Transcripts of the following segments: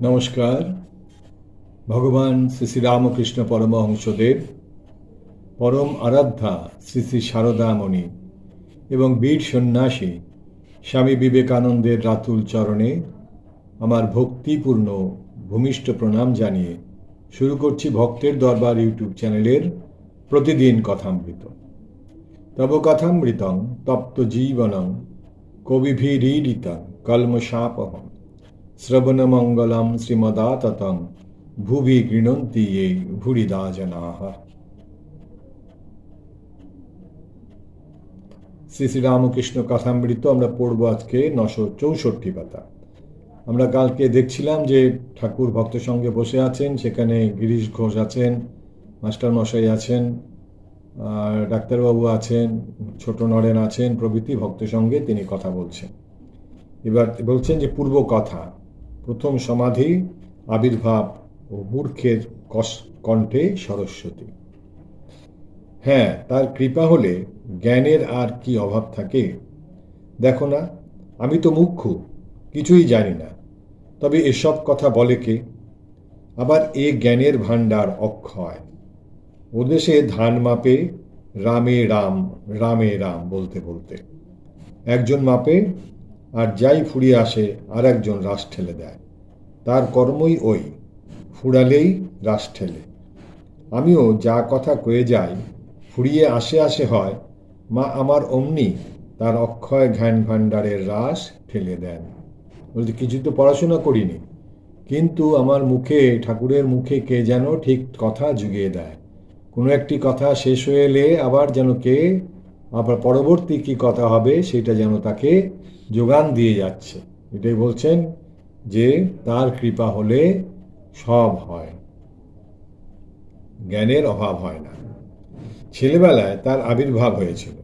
নমস্কার। ভগবান শ্রী শ্রী রামকৃষ্ণ পরমহংসদেব, পরম আরাধ্যা শ্রী শ্রী শারদামণি এবং বীর সন্ন্যাসী স্বামী বিবেকানন্দের রাতুল চরণে আমার ভক্তিপূর্ণ ভূমিষ্ঠ প্রণাম জানিয়ে শুরু করছি ভক্তের দরবার ইউটিউব চ্যানেলের প্রতিদিন কথামৃত। তব কথামৃতং তপ্ত জীবনং কবিভিরীডিতং কলমশাপহম শ্রবণমঙ্গলম শ্রীমদাততং ভুবি গৃণন্তি ये ভুরিদা জনাঃ। শ্রী শ্রী রামকৃষ্ণ কথামৃত আমরা পড়ব আজকে 964 পাতা। আমরা কালকে দেখছিলাম যে ঠাকুর ভক্ত সঙ্গে বসে আছেন, সেখানে গিরিশ ঘোষ আছেন, মাস্টার মশাই আছেন, ডাক্তারবাবু আছেন, ছোট নরেন আছেন প্রভৃতি ভক্ত সঙ্গে তিনি কথা বলছেন। এবার বলছেন যে পূর্ব কথা, প্রথম সমাধি, আবির্ভাব ও মূর্খের কণ্ঠে সরস্বতী। হ্যাঁ, তার কৃপা হলে জ্ঞানের আর কি অভাব থাকে। দেখো না, আমি তো মুখ্যু, কিছুই জানি না, তবে এসব কথা বলে কে? আবার এ জ্ঞানের ভাণ্ডার অক্ষয়। ওদেশে ধান মাপে রামে রাম রামে রাম বলতে বলতে একজন মাপে, আর যাই ফুরিয়ে আসে আর একজন রাস ঠেলে দেয়। তার কর্মই ওই, ফুরালেই রাস ঠেলে। আমিও যা কথা কয়ে যাই, ফুরিয়ে আসে আসে হয় মা আমার অমনি তার অক্ষয় জ্ঞান ভাণ্ডারের রাস ঠেলে দেন। বলতে কিছু তো পড়াশোনা করিনি, কিন্তু আমার মুখে, ঠাকুরের মুখে কে যেন ঠিক কথা জুগিয়ে দেয়। কোনো একটি কথা শেষ হয়ে এলে আবার যেন কে আবার পরবর্তী কি কথা হবে সেটা যেন তাকে যোগান দিয়ে যাচ্ছে। এটাই বলছেন যে তার কৃপা হলে সব হয়, জ্ঞানের অভাব হয় না। ছেলেবেলায় তার আবির্ভাব হয়েছিল।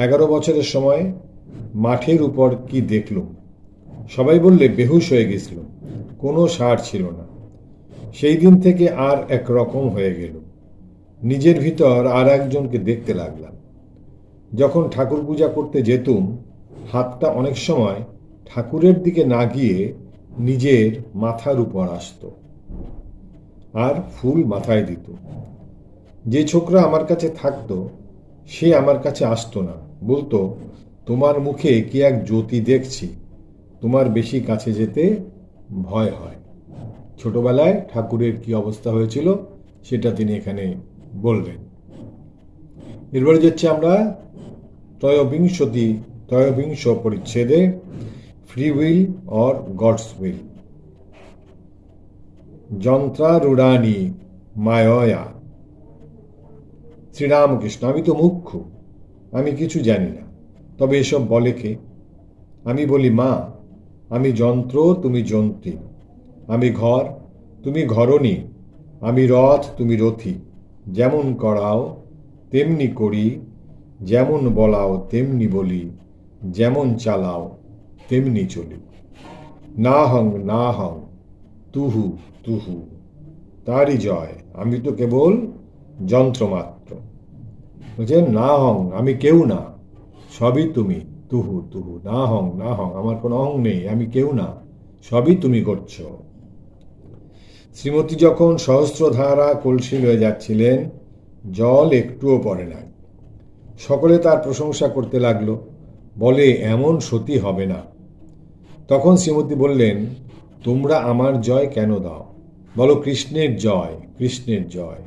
11 বছরের সময় মাঠের উপর কি দেখলুম, সবাই বললে বেহুশ হয়ে গেছিল, কোনো সার ছিল না। সেই দিন থেকে আর এক রকম হয়ে গেল। নিজের ভিতর আর একজনকে দেখতে লাগলাম। যখন ঠাকুর পূজা করতে যেতুম, হাতটা অনেক সময় ঠাকুরের দিকে না গিয়ে নিজের মাথার উপর আসতো আর ফুল মাথায় দিত। যে ছোকরা আমার কাছে থাকতো সে আমার কাছে আসতো না, বলতো তোমার মুখে কি এক জ্যোতি দেখছি, তোমার বেশি কাছে যেতে ভয় হয়। ছোটবেলায় ঠাকুরের কি অবস্থা হয়েছিল সেটা তিনি এখানে বললেন। এরপরে যাচ্ছে আমরা ত্রয়োবিংশ পরিচ্ছেদে, free will or God's will. যন্ত্রারূঢ়ানি মায়য়া। শ্রীরামকৃষ্ণ, আমি তো মুখ্য, আমি কিছু জানি না, তবে এসব বলে কে? আমি বলি মা, আমি যন্ত্র, তুমি যন্ত্রী। আমি ঘর, তুমি ঘরণী। আমি রথ, তুমি রথী। যেমন করাও তেমনি করি, যেমন বলাও তেমনি বলি, যেমন চালাও তেমনি চলি। না হং না হং, তুহু তুহু। তারই জয়, আমি তো কেবল যন্ত্রমাত্র। বলছেন না হং, আমি কেউ না, সবই তুমি, তুহু তুহু। না হং না হং, আমার কোনো অহং নেই, আমি কেউ না, সবই তুমি করছো। শ্রীমতী যখন সহস্রধারা কলসি লয়ে যাচ্ছিলেন, জল একটুও পড়ে নাই। সকলে তার প্রশংসা করতে লাগলো, বলে এমন সতী হবে না। তখন শ্রীমতী বললেন, তোমরা আমার জয় কেন দাও? বলো কৃষ্ণের জয়, কৃষ্ণের জয়,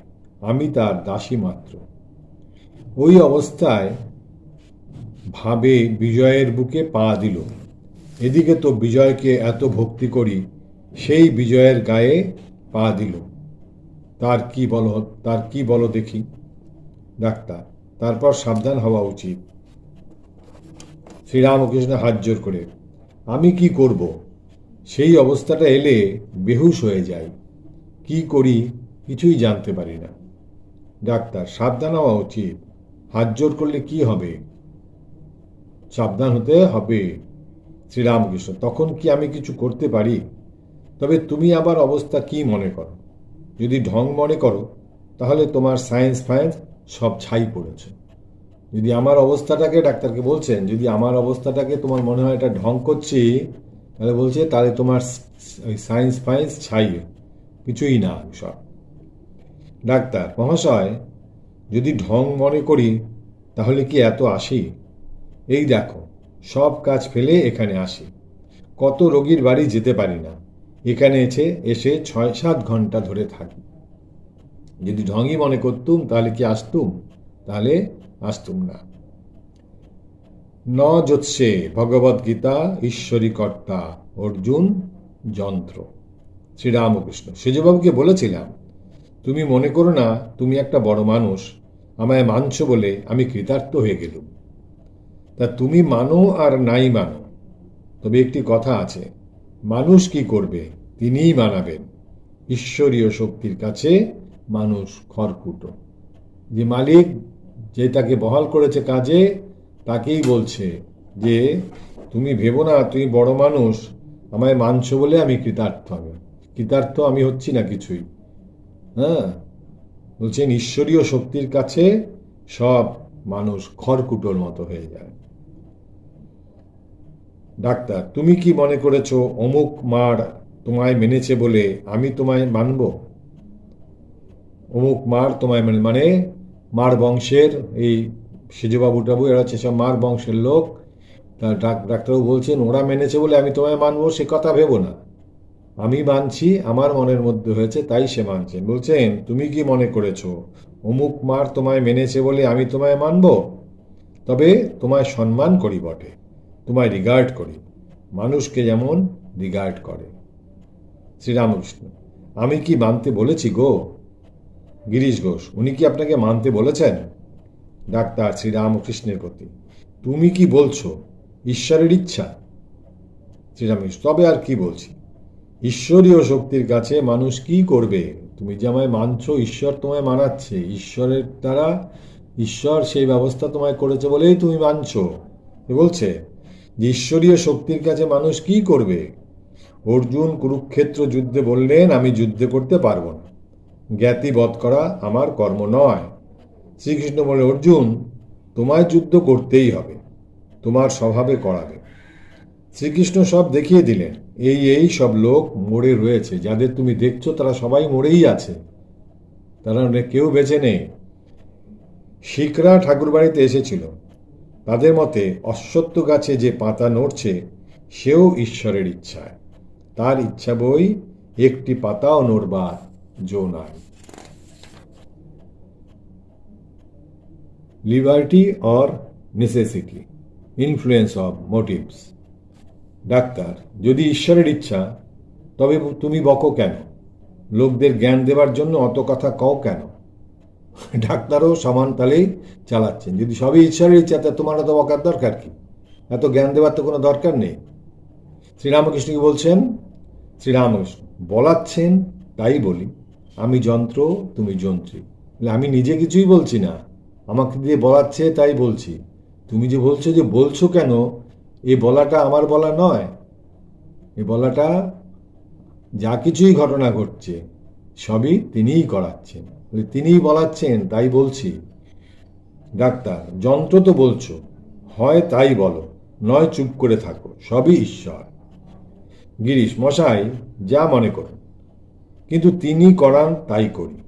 আমি তার দাসী মাত্র। ওই অবস্থায় ভাবে বিজয়ের বুকে পা দিল। এদিকে তো বিজয়কে এত ভক্তি করি, সেই বিজয়ের গায়ে পা দিল। তার কি বলো দেখি। ডাক্তার, তারপর সাবধান হওয়া উচিত। শ্রীরামকৃষ্ণ হাত জোর করে, আমি কি করব? সেই অবস্থাটা এলে বেহুশ হয়ে যাই, কি করি কিছুই জানতে পারি না। ডাক্তার, সাবধান হওয়া উচিত, হাত জোর করলে কি হবে? সাবধান হতে হবে। শ্রীরামকৃষ্ণ, তখন কি আমি কিছু করতে পারি? তবে তুমি আবার অবস্থা কি মনে করো? যদি ঢং মনে করো তাহলে তোমার সায়েন্স ফায়েন্স সব ছাই পড়েছে। যদি আমার অবস্থাটাকে, ডাক্তারকে বলছেন, যদি আমার অবস্থাটাকে তোমার মনে হয় এটা ঢং করছি, তাহলে বলছে তাহলে তোমার ওই সায়েন্স ফাইন্স ছাই, কিছুই না সব। ডাক্তার মহাশয়, যদি ঢং মনে করি তাহলে কি এত আসি? এই দেখো, সব কাজ ফেলে এখানে আসি, কত রোগীর বাড়ি যেতে পারি না, এখানে এসে 6-7 ঘন্টা ধরে থাকি। যদি ঢঙই মনে করতুম তাহলে কি আসতুম? তাহলে আসতুম না। ন যোৎসে ভগবদ্গীতা ঈশ্বরী কর্তা, অর্জুন যন্ত্র। শ্রীরামকৃষ্ণ সেজবাবুকে বলেছিলাম, তুমি মনে করো না তুমি একটা বড় মানুষ, আমায় মানছ বলে আমি কৃতার্থ হয়ে গেলুম। তা তুমি মানো আর নাই মানো, তবে একটি কথা আছে, মানুষ কি করবে তিনিই মানাবেন। ঈশ্বরীয় শক্তির কাছে মানুষ খড়কুটো। যে মালিক, যে তাকে বহাল করেছে কাজে, তাকেই বলছে যে তুমি ভেবো না তুমি বড় মানুষ, আমায় মানছ বলে আমি কৃতার্থ হবে। কৃতার্থ আমি হচ্ছি না কিছুই। হ্যাঁ, বলছেন ঈশ্বরীয় শক্তির কাছে সব মানুষ খড়কুটোর মতো হয়ে যায়। ডাক্তার, তুমি কি মনে করেছ অমুক মার তোমায় মেনেছে বলে আমি তোমায় মানব? অমুক মার তোমায় মানে মার বংশের এই সেজবাবু টাবু এরা হচ্ছে সব মার বংশের লোক। তা ডাক্তারবাবু বলছেন ওরা মেনেছে বলে আমি তোমায় মানবো, সে কথা ভেবো না, আমি মানছি, আমার মনের মধ্যে হয়েছে তাই সে মানছেন। বলছেন তুমি কি মনে করেছো অমুক মার তোমায় মেনেছে বলে আমি তোমায় মানব? তবে তোমায় সম্মান করি বটে, তোমায় রিগার্ড করি, মানুষকে যেমন রিগার্ড করে। শ্রীরামকৃষ্ণ, আমি কি মানতে বলেছি গো? গিরিশ ঘোষ, উনি কি আপনাকে মানতে বলেছেন? ডাক্তার শ্রীরামকৃষ্ণের প্রতি, তুমি কি বলছো ঈশ্বরের ইচ্ছা? শ্রীরামকৃষ্ণ, তবে আর কি বলছি, ঈশ্বরীয় শক্তির কাছে মানুষ কি করবে? তুমি যে আমায় মানছো, ঈশ্বর তোমায় মানাচ্ছে, ঈশ্বরের দ্বারা ঈশ্বর সেই ব্যবস্থা তোমায় করেছে বলেই তুমি মানছো। বলছে যে ঈশ্বরীয় শক্তির কাছে মানুষ কি করবে? অর্জুন কুরুক্ষেত্র যুদ্ধে বললেন আমি যুদ্ধে করতে পারবো না, জ্ঞাতি বধ করা আমার কর্ম নয়। শ্রীকৃষ্ণ বলে অর্জুন তোমায় যুদ্ধ করতেই হবে, তোমার স্বভাবে করাবে। শ্রীকৃষ্ণ সব দেখিয়ে দিলেন, এই সব লোক মরে রয়েছে, যাদের তুমি দেখছো তারা সবাই মরেই আছে, তারা কেউ বেঁচে নেই। শিখরা ঠাকুর বাড়িতে এসেছিল, তাদের মতে অশ্বত্থ গাছে যে পাতা নড়ছে সেও ঈশ্বরের ইচ্ছায়, তার ইচ্ছা বই একটি পাতাও নড়বার জো নাই। Liberty or necessity, influence of motives. Doctor, যদি ঈশ্বরের ইচ্ছা তবে তুমি বকো কেন? লোকদের জ্ঞান দেবার জন্য অত কথা কও কেন? ডাক্তারও সমান তালেই চালাচ্ছেন, যদি সবই ঈশ্বরের ইচ্ছা তা তোমার এত বকার দরকার কি? এত জ্ঞান দেবার তো কোনো দরকার নেই। শ্রীরামকৃষ্ণ কি বলছেন? শ্রীরামকৃষ্ণ বলাচ্ছেন তাই বলি, আমি যন্ত্র তুমি যন্ত্রী। আমি নিজে কিছুই বলছি না, আমাকে দিয়ে বলাচ্ছে তাই বলছি। তুমি যে বলছো কেন, এ বলাটা আমার বলা নয়, এ বলাটা যা কিছুই ঘটনা ঘটছে সবই তিনিই করাচ্ছেন, তিনিই বলাচ্ছেন তাই বলছি। ডাক্তার, যন্ত্র তো বলছো, হয় তাই বলো, নয় চুপ করে থাকো, সবই ঈশ্বর। গিরিশ মশাই যা মনে করুন, কিন্তু তিনি করান তাই করি।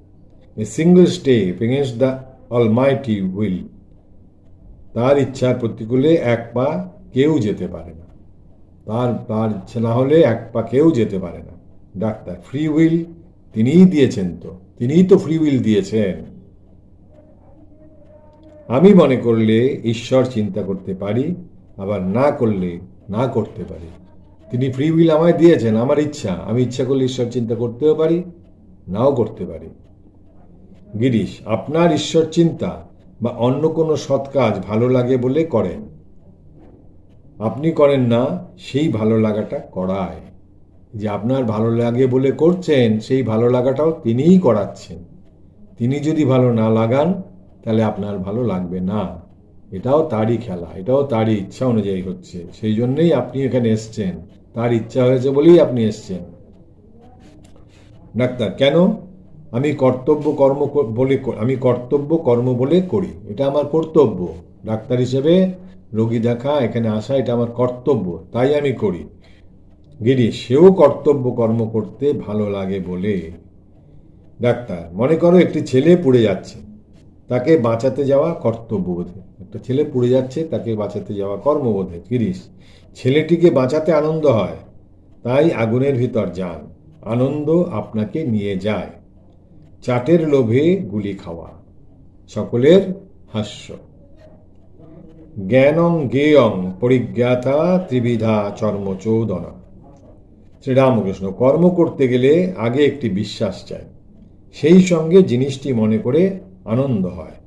A single step against the Almighty will, তার ইচ্ছার প্রতিকূলে এক পা কেউ যেতে পারে না, তার ইচ্ছা না হলে এক পা কেউ যেতে পারে না। ডাক্তার, ফ্রি উইল তিনিই দিয়েছেন, তো তিনিই তো ফ্রি উইল দিয়েছেন। আমি মনে করলে ঈশ্বর চিন্তা করতে পারি, আবার না করলে না করতে পারি। তিনি ফ্রি উইল আমায় দিয়েছেন, আমার ইচ্ছা, আমি ইচ্ছা করলে ঈশ্বর চিন্তা করতেও পারি, নাও করতে পারি। গিরিশ, আপনার ঈশ্বর চিন্তা বা অন্য কোনো সৎ কাজ ভালো লাগে বলে করেন, আপনি করেন না, সেই ভালো লাগাটা করায়। যে আপনার ভালো লাগে বলে করছেন, সেই ভালো লাগাটাও তিনিই করাচ্ছেন। তিনি যদি ভালো না লাগান তাহলে আপনার ভালো লাগবে না, এটাও তারই খেলা, এটাও তারই ইচ্ছা অনুযায়ী হচ্ছে, সেই জন্যই আপনি এখানে এসছেন, তার ইচ্ছা হয়েছে বলেই আপনি এসছেন। ডাক্তার, কেন? আমি কর্তব্য কর্ম বলে করি, এটা আমার কর্তব্য। ডাক্তার হিসেবে রোগী দেখা, এখানে আসা, এটা আমার কর্তব্য, তাই আমি করি। গিরিশ, সেও কর্তব্য কর্ম করতে ভালো লাগে বলে। ডাক্তার, মনে করো একটি ছেলে পুড়ে যাচ্ছে, তাকে বাঁচাতে যাওয়া কর্তব্যবোধে। একটা ছেলে পুড়ে যাচ্ছে, তাকে বাঁচাতে যাওয়া কর্মবোধে। গিরিশ, ছেলেটিকে বাঁচাতে আনন্দ হয়, তাই আগুনের ভিতর যান। আনন্দ আপনাকে নিয়ে যায়। চাটের লোভে গুলি খাওয়া। সকলের হাস্য। জ্ঞানং জ্ঞেয়ং পরিজ্ঞাতা ত্রিবিধা চর্মচোদনা। শ্রীরামকৃষ্ণ, কর্ম করতে গেলে আগে একটি বিশ্বাস চাই, সেই সঙ্গে জিনিসটি মনে করে আনন্দ হয়,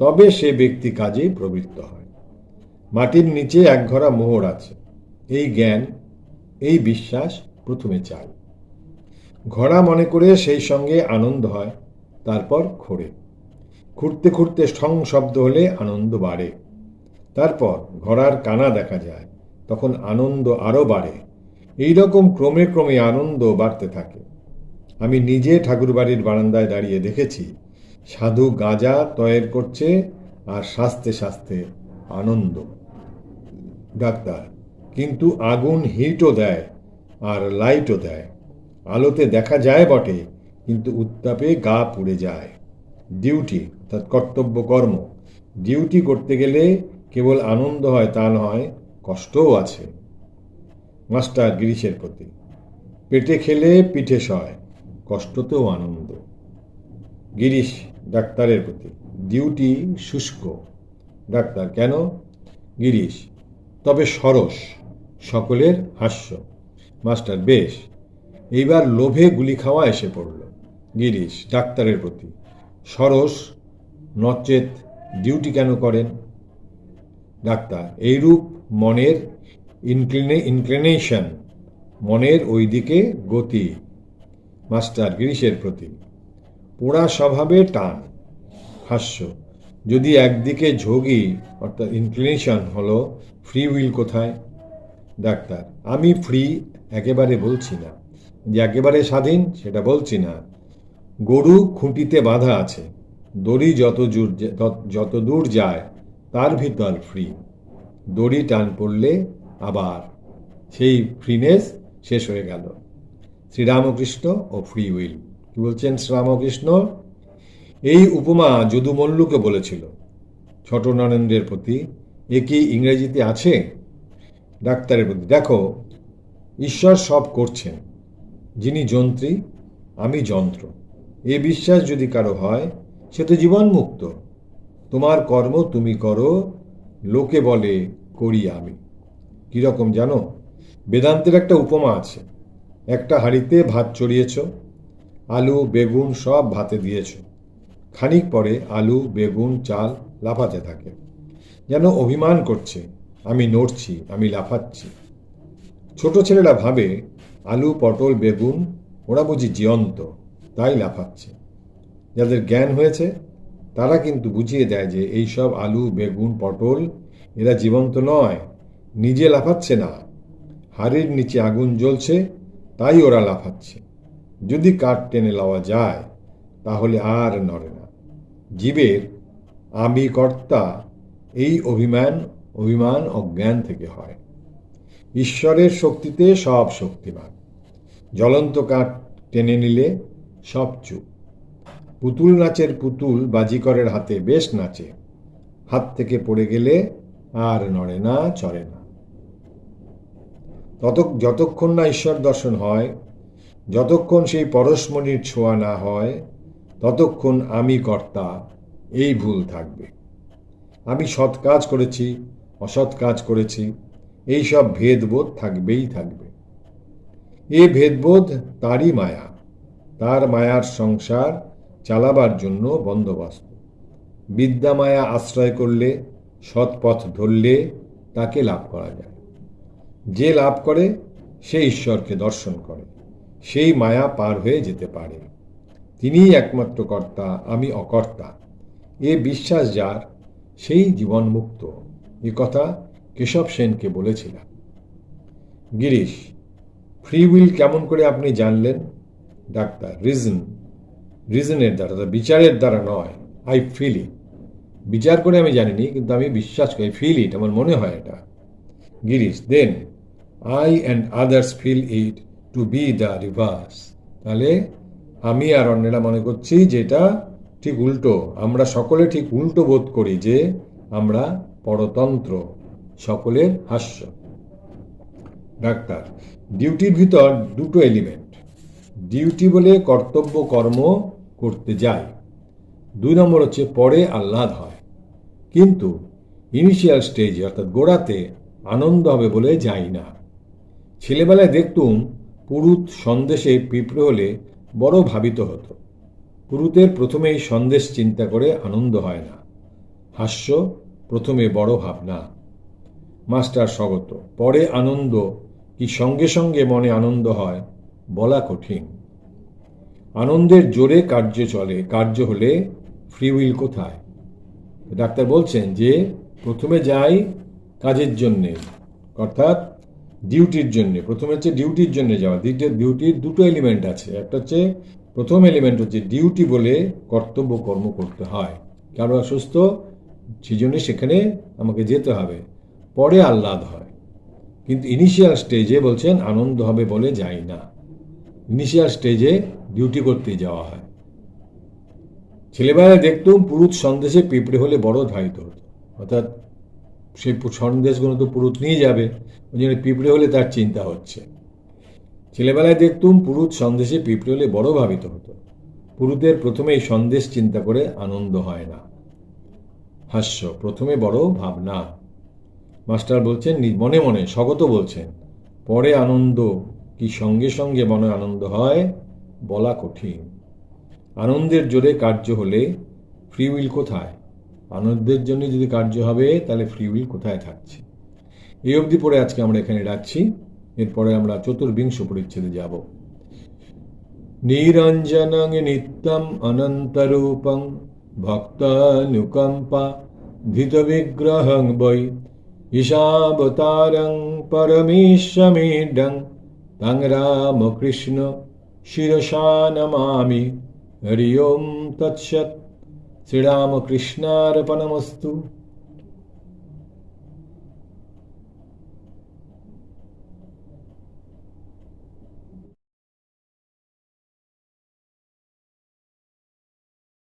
তবে সে ব্যক্তি কাজে প্রবৃত্ত হয়। মাটির নিচে একঘরা মোহর আছে, এই জ্ঞান, এই বিশ্বাস প্রথমে চাই। ঘোড়া মনে করে সেই সঙ্গে আনন্দ হয়, তারপর খোঁড়ে। খুঁড়তে খুঁড়তে ঠং শব্দ হলে আনন্দ বাড়ে, তারপর ঘোড়ার কানা দেখা যায়, তখন আনন্দ আরও বাড়ে। এই রকম ক্রমে ক্রমে আনন্দ বাড়তে থাকে। আমি নিজে ঠাকুরবাড়ির বারান্দায় দাঁড়িয়ে দেখেছি, সাধু গাঁজা তয়ের করছে আর শাস্তে শাস্তে আনন্দ। ডাক্তার, কিন্তু আগুন হিটও দেয় আর লাইটও দেয়। আলোতে দেখা যায় বটে, কিন্তু উত্তাপে গা পুড়ে যায়। ডিউটি অর্থাৎ কর্তব্য কর্ম, ডিউটি করতে গেলে কেবল আনন্দ হয় তা নয়, কষ্টও আছে। মাস্টার গিরিশের প্রতি, পেটে খেলে পিঠে সয়, কষ্টতেও আনন্দ। গিরিশ ডাক্তারের প্রতি, ডিউটি শুষ্ক। ডাক্তার, কেন? গিরিশ, তবে সরস। সকলের হাস্য। মাস্টার, বেশ, এইবার লোভে গুলি খাওয়া এসে পড়ল। গিরিশ ডাক্তারের প্রতি, সরস নচেত ডিউটি কেন করেন? ডাক্তার, এইরূপ মনের ইনক্লিনেশন, মনের ওই দিকে গতি। মাস্টার গিরিশের প্রতি, পোড়া স্বভাবে টান। হাস্য, যদি একদিকে ঝোঁকি অর্থাৎ ইনক্লিনেশন হলো, ফ্রি উইল কোথায়? ডাক্তার, আমি ফ্রি একেবারে বলছি না, যে একেবারে স্বাধীন সেটা বলছি না। গরু খুঁটিতে বাঁধা আছে, দড়ি যত দূর যায় তার ভিতর ফ্রি। দড়ি টান পড়লে আবার সেই ফ্রিনেস শেষ হয়ে গেল। শ্রীরামকৃষ্ণ ও ফ্রি উইল, কি বলছেন শ্রীরামকৃষ্ণ? এই উপমা যদু মল্লুকে বলেছিল ছোট নরেন্দ্রের প্রতি। এ কি ইংরেজিতে আছে? ডাক্তারের প্রতি, দেখো, ঈশ্বর সব করছেন, যিনি যন্ত্রী, আমি যন্ত্র, এ বিশ্বাস যদি কারো হয়, সে তো জীবন মুক্ত। তোমার কর্ম তুমি করো, লোকে বলে করি আমি। কিরকম জানো? বেদান্তের একটা উপমা আছে। একটা হাঁড়িতে ভাত চড়িয়েছ, আলু বেগুন সব ভাতে দিয়েছ। খানিক পরে আলু বেগুন চাল লাফাতে থাকে, যেন অভিমান করছে, আমি নড়ছি, আমি লাফাচ্ছি। ছোট ছেলেরা ভাবে আলু পটল বেগুন ওরা বুঝি জীবন্ত, তাই লাফাচ্ছে। যাদের জ্ঞান হয়েছে তারা কিন্তু বুঝিয়ে দেয় যে এইসব আলু বেগুন পটল এরা জীবন্ত নয়, নিজে লাফাচ্ছে না, হাড়ির নিচে আগুন জ্বলছে তাই ওরা লাফাচ্ছে। যদি কাঠ টেনে লওয়া যায় তাহলে আর নড়ে না। জীবের আমি কর্তা এই অভিমান অজ্ঞান থেকে হয়। ঈশ্বরের শক্তিতে সব শক্তিমান। জ্বলন্ত কাঠ টেনে নিলে সব চুপ। পুতুল নাচের পুতুল বাজিকরের হাতে বেশ নাচে, হাত থেকে পড়ে গেলে আর নড়ে না, চড়ে না। যতক্ষণ না ঈশ্বর দর্শন হয়, যতক্ষণ সেই পরশমণির ছোঁয়া না হয়, ততক্ষণ আমি কর্তা এই ভুল থাকবে। আমি সৎ কাজ করেছি, অসৎ কাজ করেছি, এই সব ভেদবোধ থাকবেই থাকবে। এ ভেদবোধ তারই মায়া, তার মায়ার সংসার চালাবার জন্য বন্দোবস্ত। বিদ্যা মায়া আশ্রয় করলে, সৎ পথ ধরলে তাকে লাভ করা যায়। যে লাভ করে সে ঈশ্বরকে দর্শন করে, সেই মায়া পার হয়ে যেতে পারে। তিনিই একমাত্র কর্তা, আমি অকর্তা, এ বিশ্বাস যার, সেই জীবনমুক্ত। এ কথা কেশব সেনকে বলেছিলাম। গিরিশ, ফ্রি উইল কেমন করে আপনি জানলেন? ডাক্তার, রিজনের দ্বারা, বিচারের দ্বারা নয়। I feel it. বিচার করে আমি জানিনি, কিন্তু আমি বিশ্বাস করি, ফিল ইট, আমার মনে হয় এটা। গিরিশ, দেন I and others feel it to be the reverse. তাহলে আমি আর অন্যরা মনে করছি যেটা ঠিক উল্টো, আমরা সকলে ঠিক উল্টো বোধ করি যে আমরা পরতন্ত্র, সকলের হাস্য। ডাক্তার, ডিউটির ভিতর দুটো এলিমেন্ট, ডিউটি বলে কর্তব্য কর্ম করতে যাই, 2 নম্বর হচ্ছে পরে আহ্লাদ হয়, কিন্তু ইনিশিয়াল স্টেজে অর্থাৎ গোড়াতে আনন্দ হবে বলে যাই না। ছেলেবেলায় দেখতুম পুরুত সন্দেশে পিঁপড়ে হলে বড় ভাবিত হতো। পুরুতের প্রথমেই সন্দেশ চিন্তা করে আনন্দ হয় না, হাস্য প্রথমে বড় ভাবনা। মাস্টার স্বগত, পরে আনন্দ কি সঙ্গে সঙ্গে মনে আনন্দ হয় বলা কঠিন। আনন্দের জোরে কার্য চলে, কার্য হলে ফ্রি উইল কোথায়? ডাক্তার বলছেন যে প্রথমে যাই কাজের জন্যে, অর্থাৎ ডিউটির জন্য। প্রথমে হচ্ছে ডিউটির জন্য যাওয়া, ডিউটির দুটো এলিমেন্ট আছে। একটা হচ্ছে প্রথম এলিমেন্ট হচ্ছে ডিউটি বলে কর্তব্য কর্ম করতে হয়, কারো অসুস্থ সেই জন্য সেখানে আমাকে যেতে হবে, পরে আহ্লাদ হয়। কিন্তু ইনিশিয়াল স্টেজে বলছেন আনন্দ হবে বলে যাই না, ইনিশিয়াল স্টেজে ডিউটি করতে যাওয়া হয়। ছেলেবেলায় দেখতুম পুরুত সন্দেশে পিঁপড়ে হলে বড় ধারিত হতো, অর্থাৎ সেই সন্দেশগুলো তো পুরুত নিয়ে যাবে, ওই জন্য পিঁপড়ে হলে তার চিন্তা হচ্ছে। ছেলেবেলায় দেখতুম পুরুত সন্দেশে পিঁপড়ে হলে বড় ভাবিত হতো, পুরুতের প্রথমেই সন্দেশ চিন্তা করে আনন্দ হয় না, হাস্য প্রথমে বড় ভাবনা। মাস্টার বলছেন মনে মনে, স্বগত বলছেন পরে আনন্দ কি সঙ্গে সঙ্গে মনে আনন্দ হয় বলা কঠিন। আনন্দের জোরে কার্য হলে ফ্রি উইল কোথায়? আনন্দের জন্য যদি কার্য হবে তাহলে ফ্রি উইল কোথায় থাকছে? এই অবধি পরে আজকে আমরা এখানে রাখছি, এরপরে আমরা চতুর্বিংশ পরিচ্ছেদে যাব। নিরঞ্জনং নিত্যম অনন্তরূপং ভক্তানুকম্পা ধৃত বিগ্রহং বৈ ঈশাবতারং পরমেশ্বমেডং তং রামকৃষ্ণ শিরসা নমামি। হরি ওম তৎসৎ। শ্রীরামকৃষ্ণার্পণমস্তু।